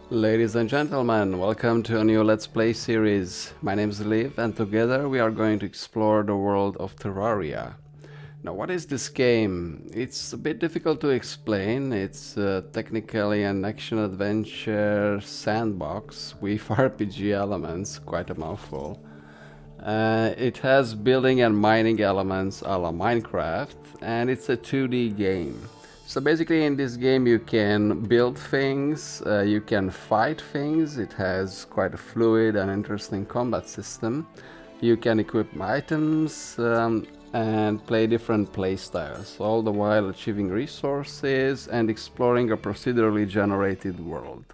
Ladies and gentlemen, welcome to a new Let's Play series. My name is Liv and together we are going to explore the world of Terraria. Now, what is this game? It's a bit difficult to explain. It's technically an action-adventure sandbox with RPG elements, quite a mouthful. It has building and mining elements a la Minecraft, and it's a 2D game. So basically in this game you can build things, you can fight things, it has quite a fluid and interesting combat system. You can equip items and play different playstyles, all the while achieving resources and exploring a procedurally generated world.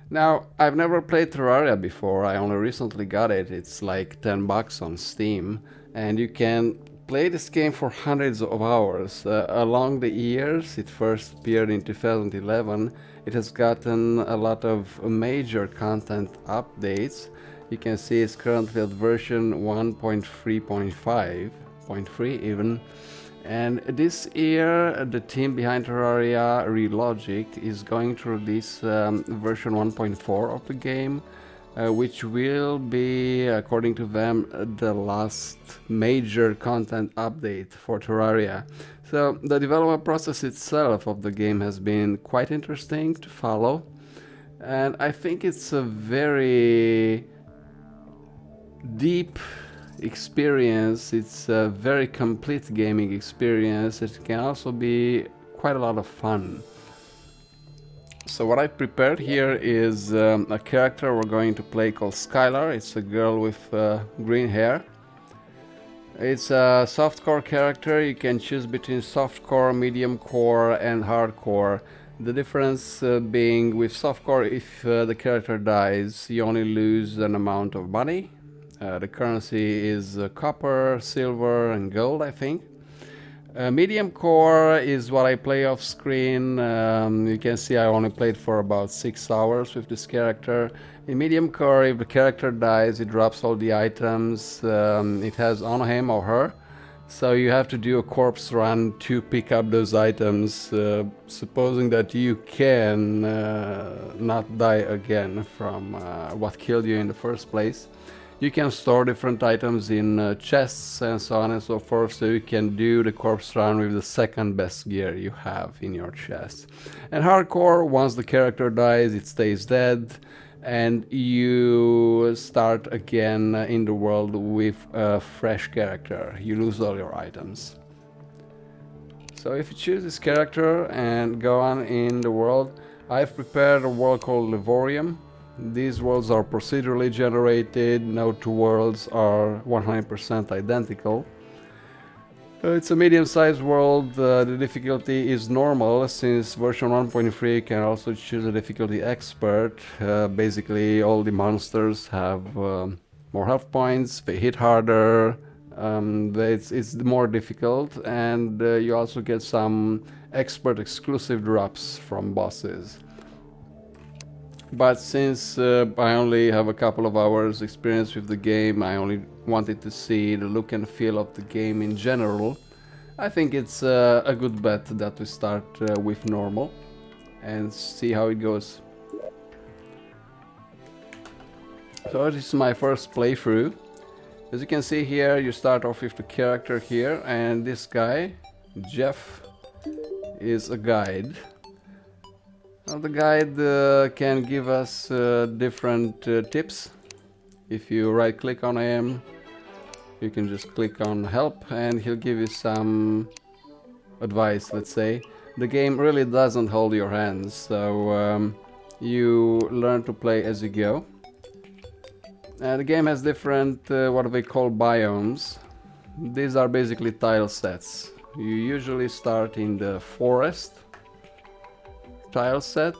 Now, I've never played Terraria before, I only recently got it. It's like $10 on Steam, and you can play this game for hundreds of hours. Along the years, it first appeared in 2011, it has gotten a lot of major content updates. You can see it's currently at version 1.3.5.3 even. And this year, the team behind Terraria, Relogic, is going to release version 1.4 of the game, which will be, according to them, the last major content update for Terraria. So the development process itself of the game has been quite interesting to follow, and I think it's a very deep experience. It's a very complete gaming experience. It can also be quite a lot of fun. So what I prepared here is a character we're going to play called Skylar. It's a girl with green hair. It's a softcore character. You can choose between softcore, medium core and hardcore. The difference being with softcore, if the character dies, you only lose an amount of money. The currency is copper, silver and gold, I think. Medium core is what I play off screen. You can see I only played for about 6 hours with this character. In medium core, if the character dies, it drops all the items it has on him or her. So you have to do a corpse run to pick up those items, supposing that you can not die again from what killed you in the first place. You can store different items in chests and so on and so forth, so you can do the corpse run with the second best gear you have in your chest. And hardcore, once the character dies, it stays dead, and you start again in the world with a fresh character. You lose all your items. So if you choose this character and go on in the world, I've prepared a world called Levorium. These worlds are procedurally generated. No two worlds are 100% identical. It's a medium-sized world. The difficulty is normal, since version 1.3 can also choose a difficulty expert. Basically all the monsters have more health points, they hit harder, it's more difficult, and you also get some expert exclusive drops from bosses. But since I only have a couple of hours experience with the game, I only wanted to see the look and feel of the game in general. I think it's a good bet that we start with normal and see how it goes. So this is my first playthrough. As you can see here, you start off with the character here, and this guy, Jeff, is a guide. Now the guide can give us different tips. If you right click on him, you can just click on help and he'll give you some advice, let's say. The game really doesn't hold your hands, so you learn to play as you go. The game has different what we call biomes. These are basically tile sets. You usually start in the forest tile set,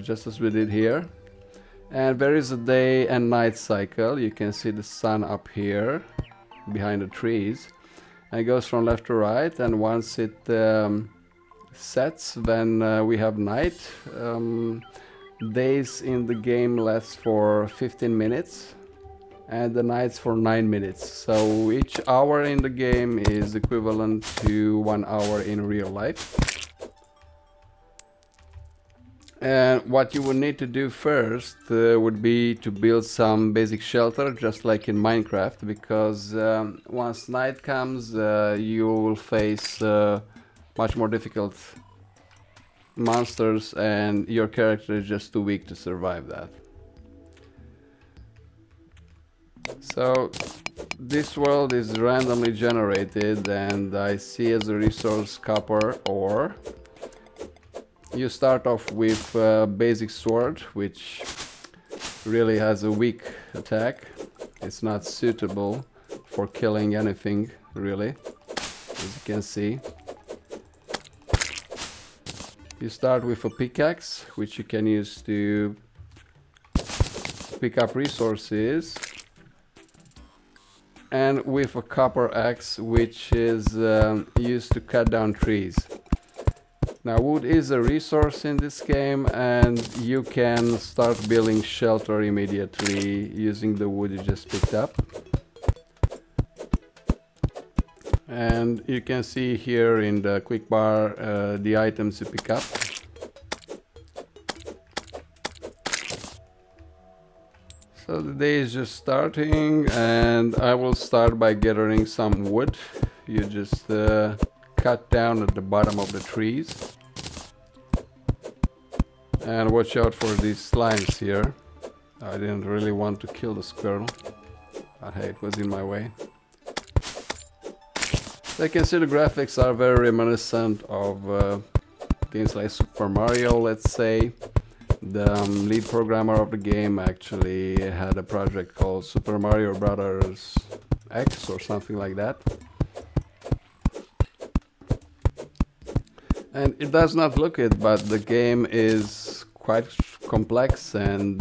just as we did here, and there is a day and night cycle. You can see the sun up here behind the trees, and it goes from left to right, and once it sets, then we have night. Days in the game last for 15 minutes and the nights for 9 minutes, so each hour in the game is equivalent to 1 hour in real life. And what you would need to do first would be to build some basic shelter, just like in Minecraft, because once night comes, you will face much more difficult monsters, and your character is just too weak to survive that. So this world is randomly generated, and I see as a resource copper ore. You start off with a basic sword, which really has a weak attack. It's not suitable for killing anything, really, as you can see. You start with a pickaxe, which you can use to pick up resources, and with a copper axe, which is used to cut down trees. Now, wood is a resource in this game, and you can start building shelter immediately using the wood you just picked up. And you can see here in the quick bar the items you pick up. So the day is just starting, and I will start by gathering some wood. You just cut down at the bottom of the trees. And watch out for these slimes here. I didn't really want to kill the squirrel, but hey, it was in my way. So you can see the graphics are very reminiscent of games like Super Mario, let's say. The lead programmer of the game actually had a project called Super Mario Brothers X or something like that. And it does not look it, but the game is quite complex, and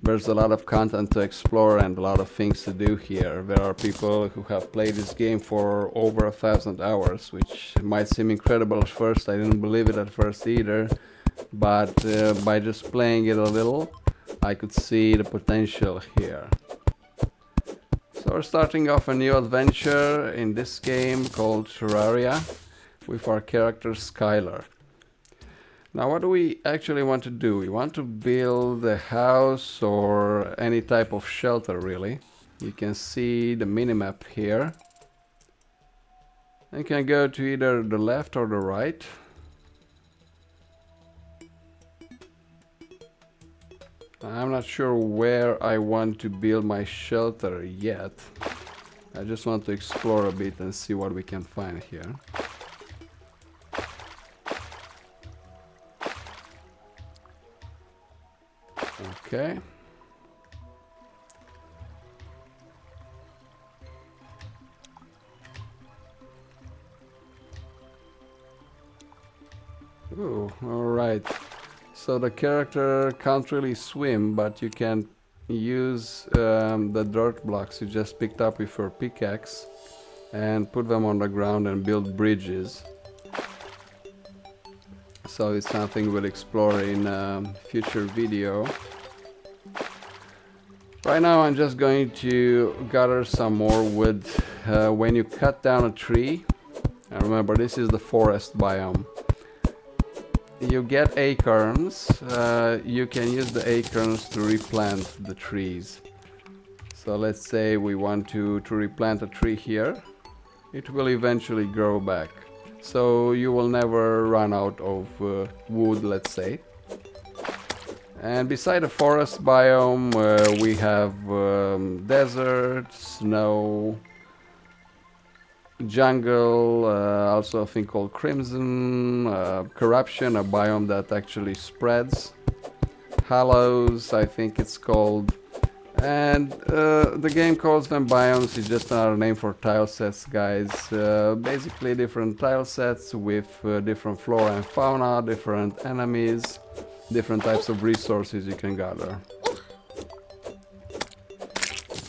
there's a lot of content to explore and a lot of things to do here. There are people who have played this game for over 1,000 hours, which might seem incredible at first. I didn't believe it at first either, but by just playing it a little, I could see the potential here. So we're starting off a new adventure in this game called Terraria, with our character Skylar. Now, what do we actually want to do? We want to build a house or any type of shelter, really. You can see the minimap here. You can go to either the left or the right. I'm not sure where I want to build my shelter yet. I just want to explore a bit and see what we can find here. Okay. Ooh, alright. So the character can't really swim, but you can use the dirt blocks you just picked up with your pickaxe and put them on the ground and build bridges. So it's something we'll explore in a future video. Right now I'm just going to gather some more wood. When you cut down a tree, and remember this is the forest biome, you get acorns. You can use the acorns to replant the trees. So let's say we want to replant a tree here. It will eventually grow back. So you will never run out of wood, let's say. And beside the forest biome, we have desert, snow, jungle, also a thing called crimson, corruption, a biome that actually spreads, hollows, I think it's called. And the game calls them biomes. It's just another name for tile sets, guys. Basically different tile sets with different flora and fauna, different enemies, different types of resources you can gather.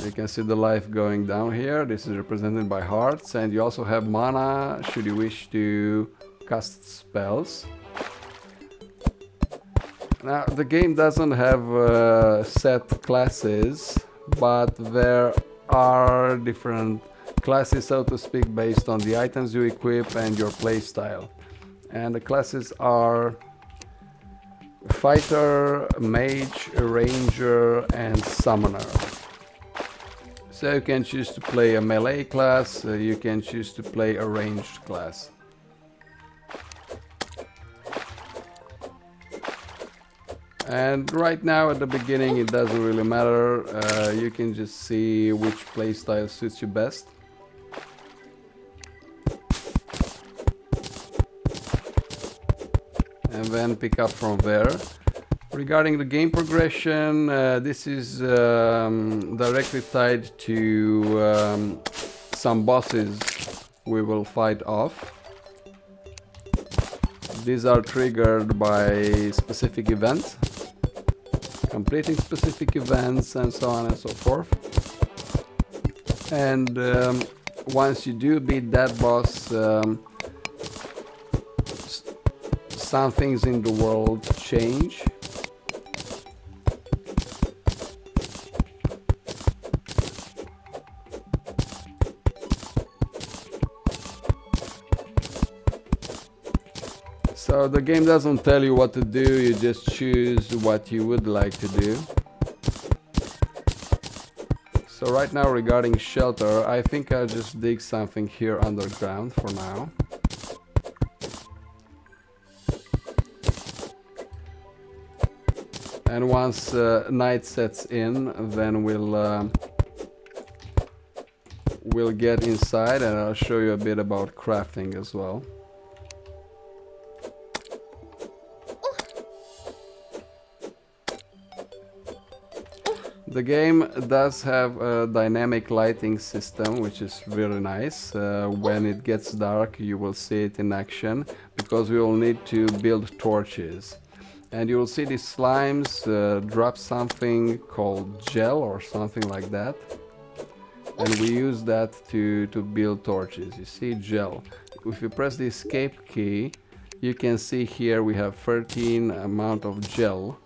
You can see the life going down here. This is represented by hearts, and you also have mana should you wish to cast spells. Now, the game doesn't have set classes, but there are different classes, so to speak, based on the items you equip and your playstyle. And the classes are fighter, mage, ranger, and summoner. So you can choose to play a melee class, you can choose to play a ranged class. And right now at the beginning it doesn't really matter, you can just see which playstyle suits you best. And then pick up from there. Regarding the game progression, this is directly tied to some bosses we will fight off. These are triggered by specific events, completing specific events and so on and so forth. And once you do beat that boss, some things in the world change. So the game doesn't tell you what to do, you just choose what you would like to do. So right now regarding shelter, I think I'll just dig something here underground for now. And once night sets in, then we'll get inside and I'll show you a bit about crafting as well. The game does have a dynamic lighting system, which is really nice. When it gets dark, you will see it in action, because we will need to build torches. And you will see these slimes drop something called gel or something like that. And we use that to build torches. You see gel. If you press the escape key, you can see here we have 13 amount of gel.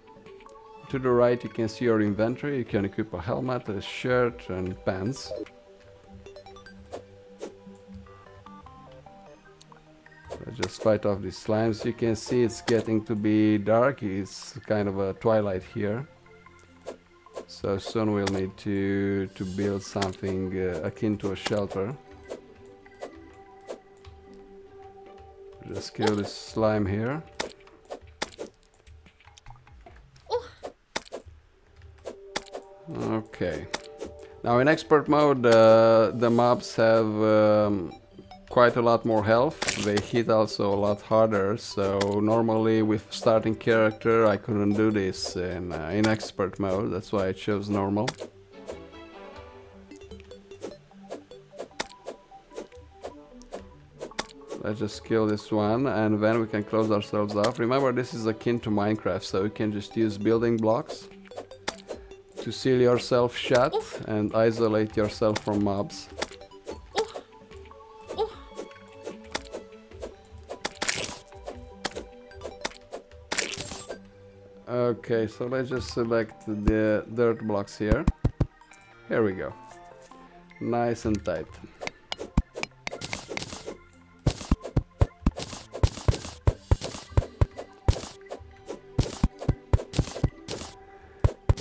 To the right you can see your inventory, you can equip a helmet, a shirt and pants. Let's just fight off these slimes. You can see it's getting to be dark, it's kind of a twilight here. So soon we'll need to build something akin to a shelter. Just kill this slime here. Okay. Now in expert mode the mobs have quite a lot more health. They hit also a lot harder, so normally with starting character I couldn't do this in expert mode, that's why I chose normal. Let's just kill this one and then we can close ourselves off. Remember, this is akin to Minecraft, so you can just use building blocks to seal yourself shut and isolate yourself from mobs. Okay, so let's just select the dirt blocks here. Here we go. Nice and tight.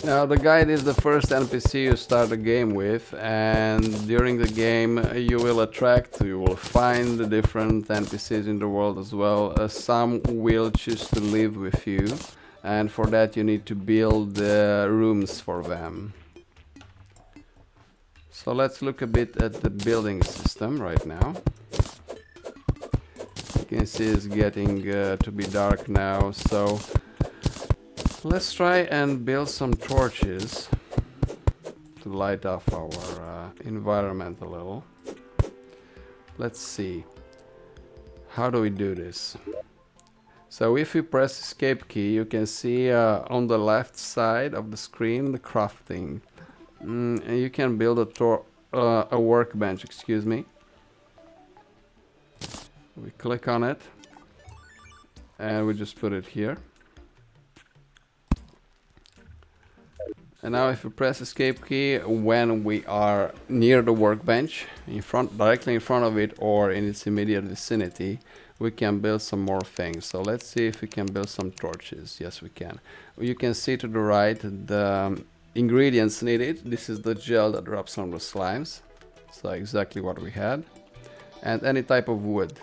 Now the guide is the first NPC you start the game with, and during the game you will find the different NPCs in the world as well. Some will choose to live with you, and for that you need to build rooms for them. So let's look a bit at the building system right now. You can see it's getting to be dark now, so let's try and build some torches to light up our environment a little. Let's see. How do we do this? So if you press escape key, you can see on the left side of the screen the crafting. And you can build a workbench, excuse me. We click on it and we just put it here. And now if you press escape key, when we are near the workbench, directly in front of it or in its immediate vicinity, we can build some more things. So let's see if we can build some torches. Yes, we can. You can see to the right the ingredients needed. This is the gel that drops from the slimes. So exactly what we had. And any type of wood.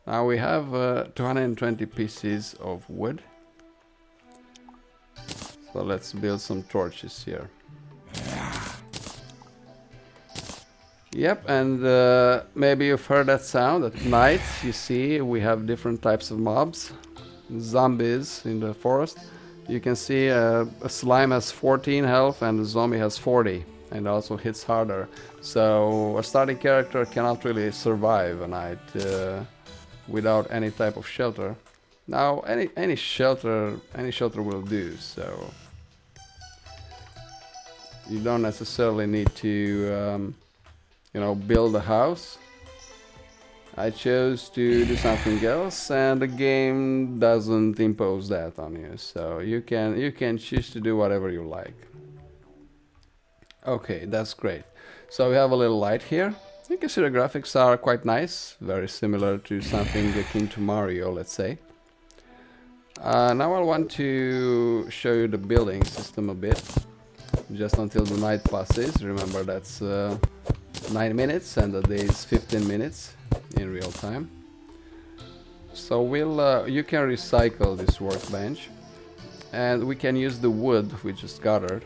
Now we have 220 pieces of wood. So let's build some torches here. Yep, and maybe you've heard that sound at night. You see we have different types of mobs, zombies in the forest. You can see a slime has 14 health and a zombie has 40, and also hits harder. So a starting character cannot really survive a night without any type of shelter. Now any shelter will do. So you don't necessarily need to you know, build a house. I chose to do something else, and the game doesn't impose that on you, so you can choose to do whatever you like. Okay, that's great. So we have a little light here. You can see the graphics are quite nice, very similar to something akin to Mario, let's say. Now I want to show you the building system a bit, just until the night passes. Remember, that's 9 minutes and the day is 15 minutes in real time. So you can recycle this workbench, and we can use the wood we just gathered.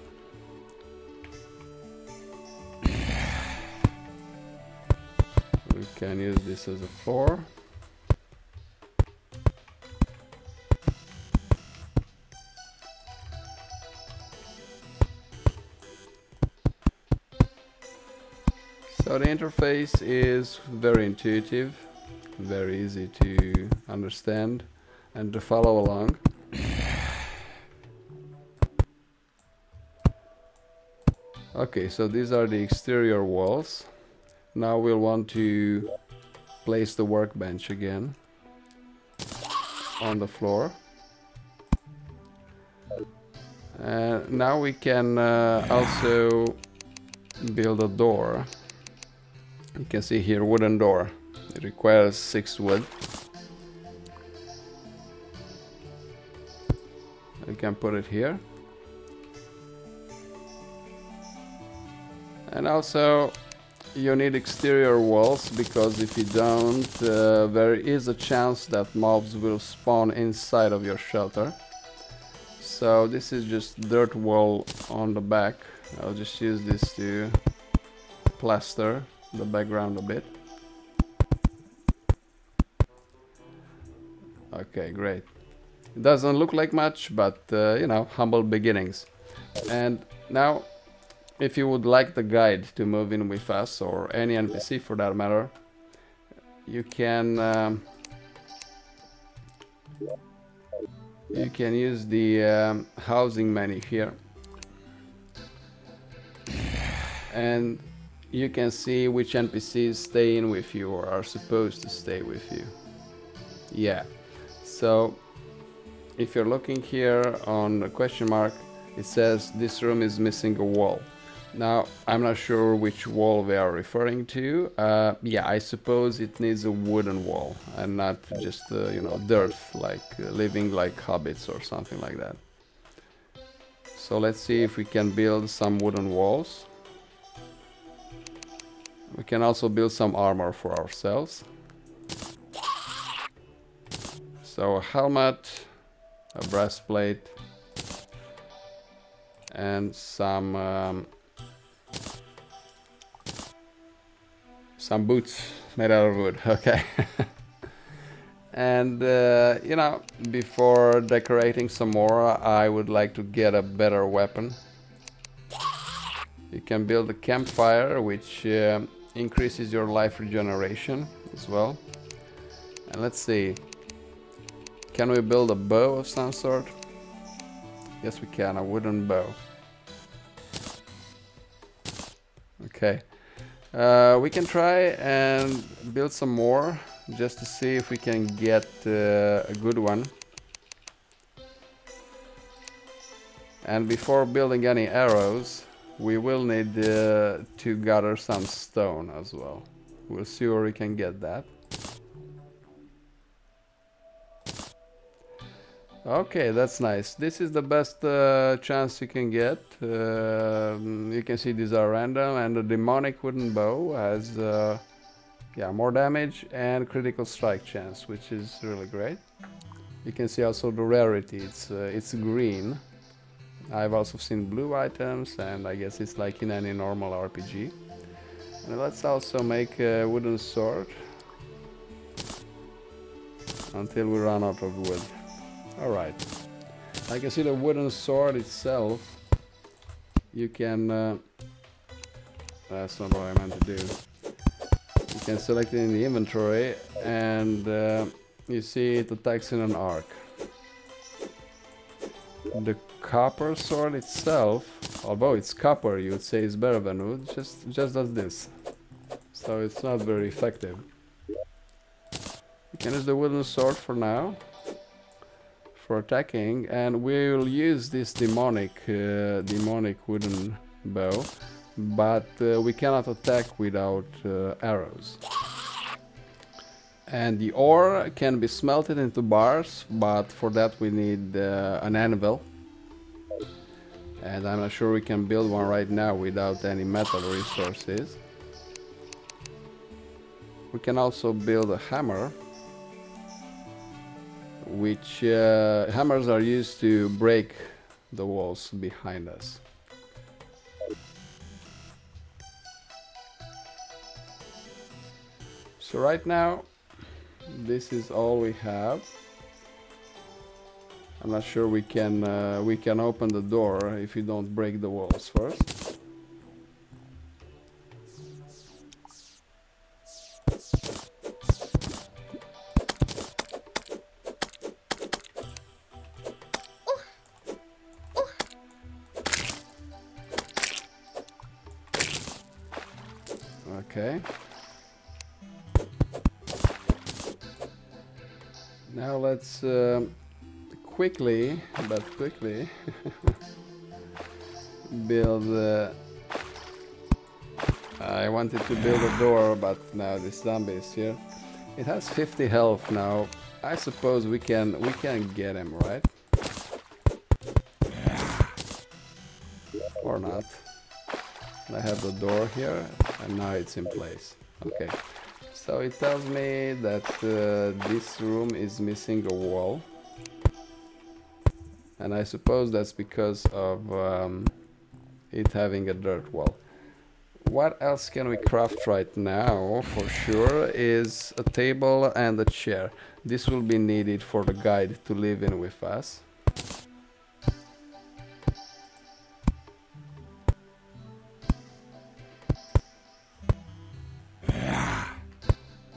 We can use this as a floor. So the interface is very intuitive, very easy to understand and to follow along. Okay, so these are the exterior walls. Now we'll want to place the workbench again on the floor. Now we can also build a door. You can see here, wooden door. It requires 6 wood. You can put it here. And also you need exterior walls, because if you don't, there is a chance that mobs will spawn inside of your shelter. So this is just dirt wall on the back. I'll just use this to plaster the background a bit. Okay, great. It doesn't look like much, but you know, humble beginnings. And now, if you would like the guide to move in with us, or any NPC for that matter, you can use the housing menu here, and you can see which NPCs stay in with you or are supposed to stay with you. Yeah, so if you're looking here on the question mark, it says this room is missing a wall. Now I'm not sure which wall they are referring to. Yeah, I suppose it needs a wooden wall and not just you know, dirt, like living like hobbits or something like that. So let's see if we can build some wooden walls. We can also build some armor for ourselves. So a helmet, a breastplate, and some boots made out of wood. Okay. And you know, before decorating some more, I would like to get a better weapon. You can build a campfire, which increases your life regeneration as well. And let's see, can we build a bow of some sort? Yes, we can, a wooden bow. Okay, we can try and build some more, just to see if we can get a good one. And before building any arrows, we will need to gather some stone as well. We'll see where we can get that. Okay, that's nice. This is the best chance you can get. You can see these are random, and the demonic wooden bow has yeah, more damage and critical strike chance, which is really great. You can see also the rarity. It's green. I've also seen blue items, and I guess it's like in any normal RPG. And let's also make a wooden sword until we run out of wood. Alright. I can see the wooden sword itself. You can... that's not what I meant to do. You can select it in the inventory, and you see it attacks in an arc. The copper sword itself, although it's copper, you would say it's better than wood, just does this. So it's not very effective. You can use the wooden sword for now, for attacking, and we will use this demonic wooden bow, but we cannot attack without arrows. And the ore can be smelted into bars, but for that we need an anvil. And I'm not sure we can build one right now without any metal resources. We can also build a hammer, which hammers are used to break the walls behind us. So right now, this is all we have. I'm not sure we can open the door if you don't break the walls first. Okay. Now let's quickly build. I wanted to build a door, but now this zombie is here. It has 50 health now. I suppose we can get him, right? Or not. I have the door here, and now it's in place. Okay. So it tells me that this room is missing a wall. And I suppose that's because of it having a dirt wall. What else can we craft right now for sure is a table and a chair. This will be needed for the guide to live in with us.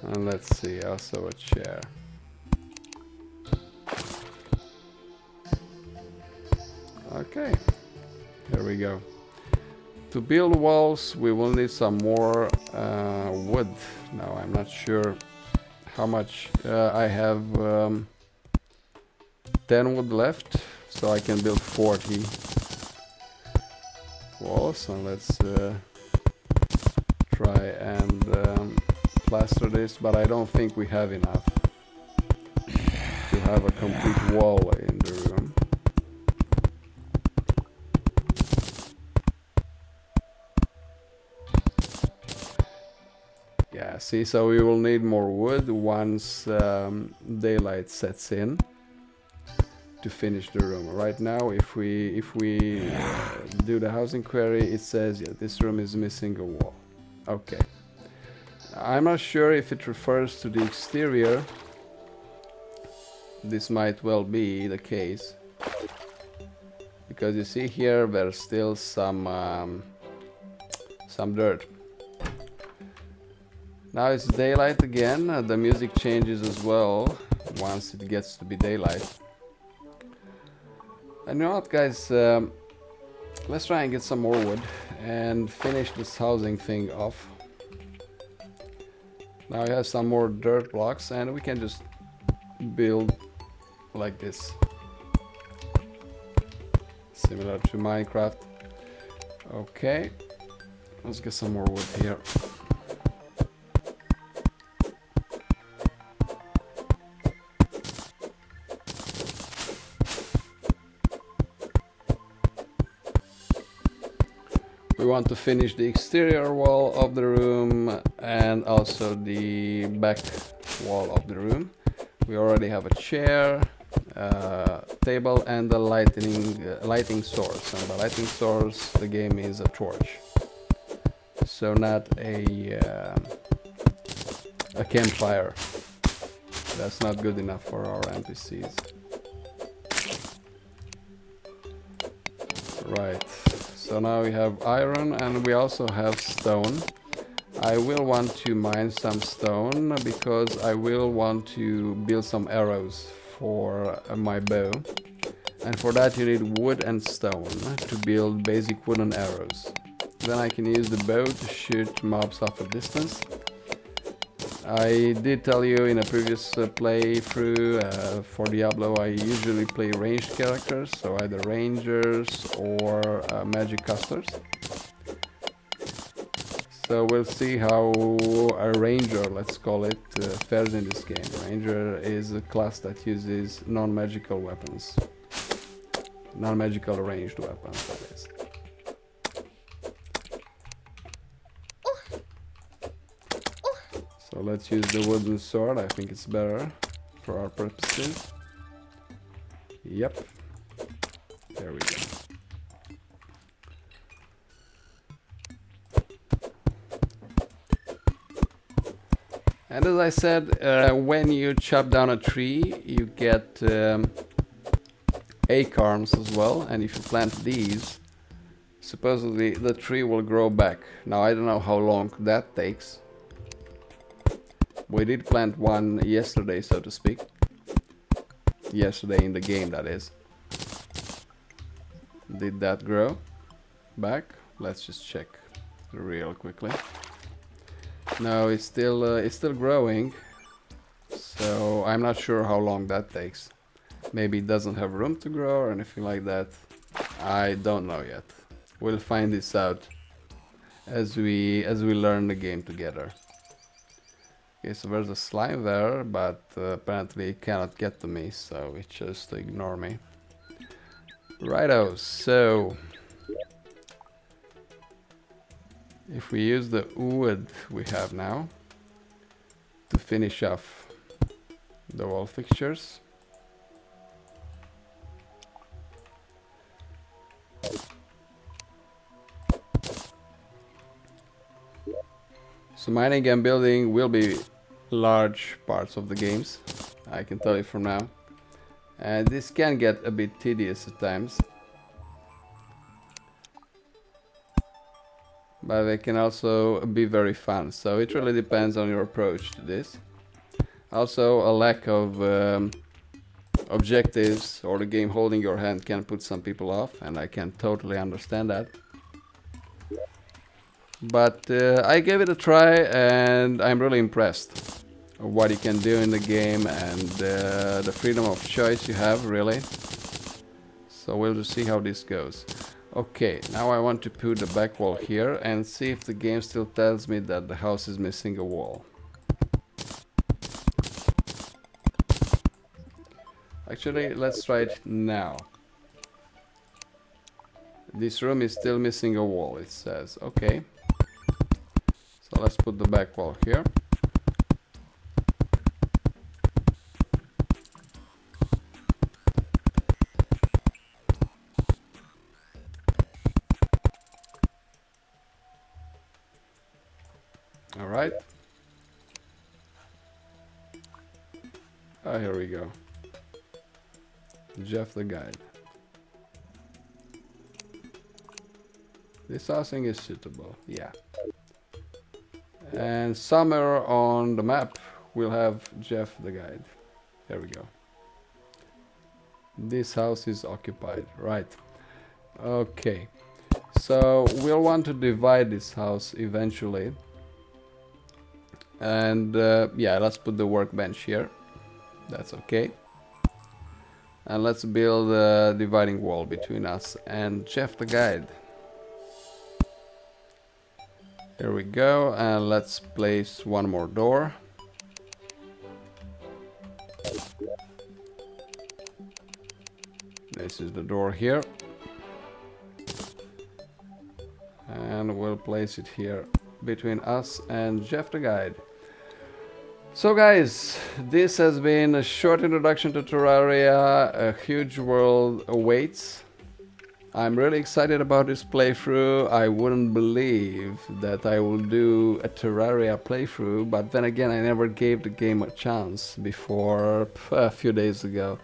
And let's see, also a chair. Okay, here we go. To build walls, we will need some more wood. Now, I'm not sure how much. I have 10 wood left, so I can build 40 walls. And let's try and plaster this, but I don't think we have enough to have a complete wall in the room. Yeah, see, so we will need more wood once daylight sets in to finish the room. Right now, if we do the housing query, it says, yeah, this room is missing a wall. Okay. I'm not sure if it refers to the exterior. This might well be the case, because you see here there's still some dirt. Now it's daylight again. The music changes as well once it gets to be daylight. And you know what, guys? Let's try and get some more wood and finish this housing thing off. Now we have some more dirt blocks, and we can just build like this, similar to Minecraft. Okay, let's get some more wood here. We want to finish the exterior wall of the room and also the back wall of the room. We already have a chair, table and a lighting source. And the lighting source, the game is a torch. So not a campfire. That's not good enough for our NPCs. Right. So now we have iron and we also have stone. I will want to mine some stone because I will want to build some arrows for my bow. And for that you need wood and stone to build basic wooden arrows. Then I can use the bow to shoot mobs off a distance. I did tell you in a previous playthrough for Diablo I usually play ranged characters, so either rangers or magic casters. So we'll see how a ranger, let's call it, fares in this game. Ranger is a class that uses non-magical weapons. Non-magical ranged weapons, that is. So let's use the wooden sword, I think it's better for our purposes. Yep. There we go. And as I said, when you chop down a tree, you get acorns as well, and if you plant these, supposedly the tree will grow back. Now I don't know how long that takes. We did plant one yesterday, so to speak. Yesterday in the game, that is. Did that grow back? Let's just check real quickly. No, it's still growing. So I'm not sure how long that takes. Maybe it doesn't have room to grow or anything like that. I don't know yet. We'll find this out as we learn the game together. Okay, so there's a slime there, but apparently it cannot get to me, so it chose to ignore me. Righto, so if we use the wood we have now to finish off the wall fixtures. So mining and building will be large parts of the games, I can tell you from now. And this can get a bit tedious at times. But they can also be very fun, so it really depends on your approach to this. Also, a lack of objectives or the game holding your hand can put some people off, and I can totally understand that. But I gave it a try and I'm really impressed of what you can do in the game and the freedom of choice you have, really. So we'll just see how this goes. Okay, now I want to put the back wall here and see if the game still tells me that the house is missing a wall. Actually, let's try it now. This room is still missing a wall, it says. Okay. So let's put the back wall here. All right. Oh, here we go. Jeff the guide. This housing is suitable, yeah. And somewhere on the map we'll have Jeff the guide. There we go. This house is occupied, right. Okay. So we'll want to divide this house eventually. And yeah, let's put the workbench here. That's okay. And let's build a dividing wall between us and Jeff the guide. Here we go, and let's place one more door. This is the door here. and we'll place it here between us and Jeff the guide. So guys, this has been a short introduction to Terraria. A huge world awaits. I'm really excited about this playthrough. I wouldn't believe that I will do a Terraria playthrough, but then again I never gave the game a chance before a few days ago.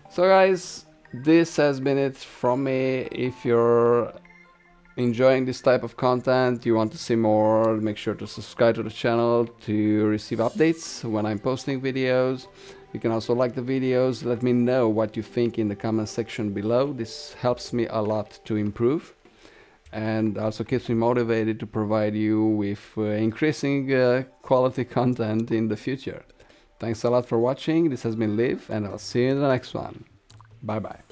So guys, this has been it from me. If you're enjoying this type of content, you want to see more, make sure to subscribe to the channel to receive updates when I'm posting videos. You can also like the videos, let me know what you think in the comment section below. This helps me a lot to improve and also keeps me motivated to provide you with increasing quality content in the future. Thanks a lot for watching. This has been Liv, and I'll see you in the next one. Bye bye.